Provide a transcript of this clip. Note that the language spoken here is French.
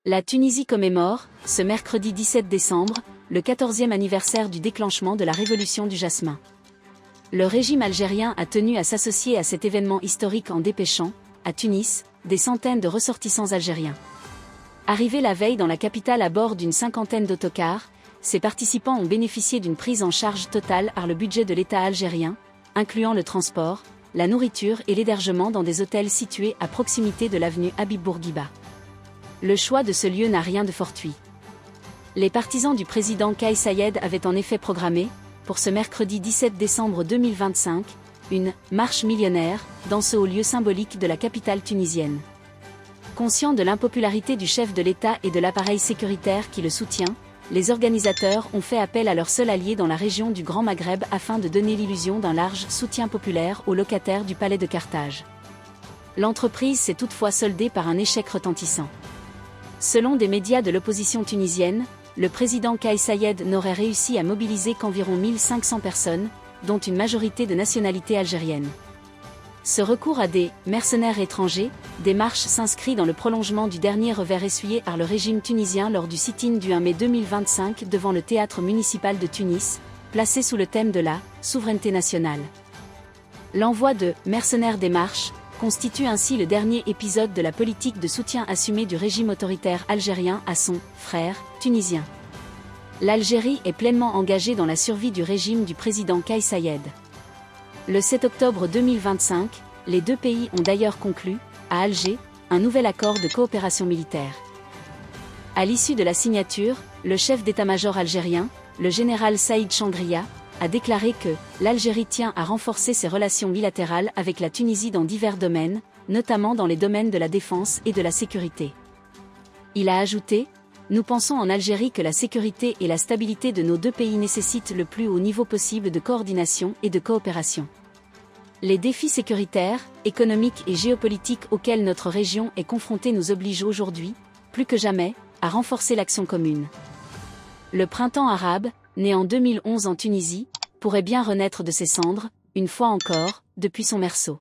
La Tunisie commémore, ce mercredi 17 décembre, le 14e anniversaire du déclenchement de la révolution du jasmin. Le régime algérien a tenu à s'associer à cet événement historique en dépêchant, à Tunis, des centaines de ressortissants algériens. Arrivés la veille dans la capitale à bord d'une cinquantaine d'autocars, ces participants ont bénéficié d'une prise en charge totale par le budget de l'État algérien, incluant le transport, la nourriture et l'hébergement dans des hôtels situés à proximité de l'avenue Habib Bourguiba. Le choix de ce lieu n'a rien de fortuit. Les partisans du président Kais Saied avaient en effet programmé, pour ce mercredi 17 décembre 2025, une « marche millionnaire » dans ce haut lieu symbolique de la capitale tunisienne. Conscients de l'impopularité du chef de l'État et de l'appareil sécuritaire qui le soutient, les organisateurs ont fait appel à leur seul allié dans la région du Grand Maghreb afin de donner l'illusion d'un large soutien populaire aux locataires du palais de Carthage. L'entreprise s'est toutefois soldée par un échec retentissant. Selon des médias de l'opposition tunisienne, le président Kais Saied n'aurait réussi à mobiliser qu'environ 1500 personnes, dont une majorité de nationalité algérienne. Ce recours à des « mercenaires étrangers », des marches s'inscrit dans le prolongement du dernier revers essuyé par le régime tunisien lors du sit-in du 1 mai 2025 devant le théâtre municipal de Tunis, placé sous le thème de la « souveraineté nationale ». L'envoi de « mercenaires des marches » constitue ainsi le dernier épisode de la politique de soutien assumé du régime autoritaire algérien à son « frère » tunisien. L'Algérie est pleinement engagée dans la survie du régime du président Kais Saied. Le 7 octobre 2025, les deux pays ont d'ailleurs conclu, à Alger, un nouvel accord de coopération militaire. À l'issue de la signature, le chef d'état-major algérien, le général Saïd Chandria, a déclaré que l'Algérie tient à renforcer ses relations bilatérales avec la Tunisie dans divers domaines, notamment dans les domaines de la défense et de la sécurité. Il a ajouté : « Nous pensons en Algérie que la sécurité et la stabilité de nos deux pays nécessitent le plus haut niveau possible de coordination et de coopération. Les défis sécuritaires, économiques et géopolitiques auxquels notre région est confrontée nous obligent aujourd'hui, plus que jamais, à renforcer l'action commune. » Le printemps arabe, né en 2011 en Tunisie, pourrait bien renaître de ses cendres, une fois encore, depuis son berceau.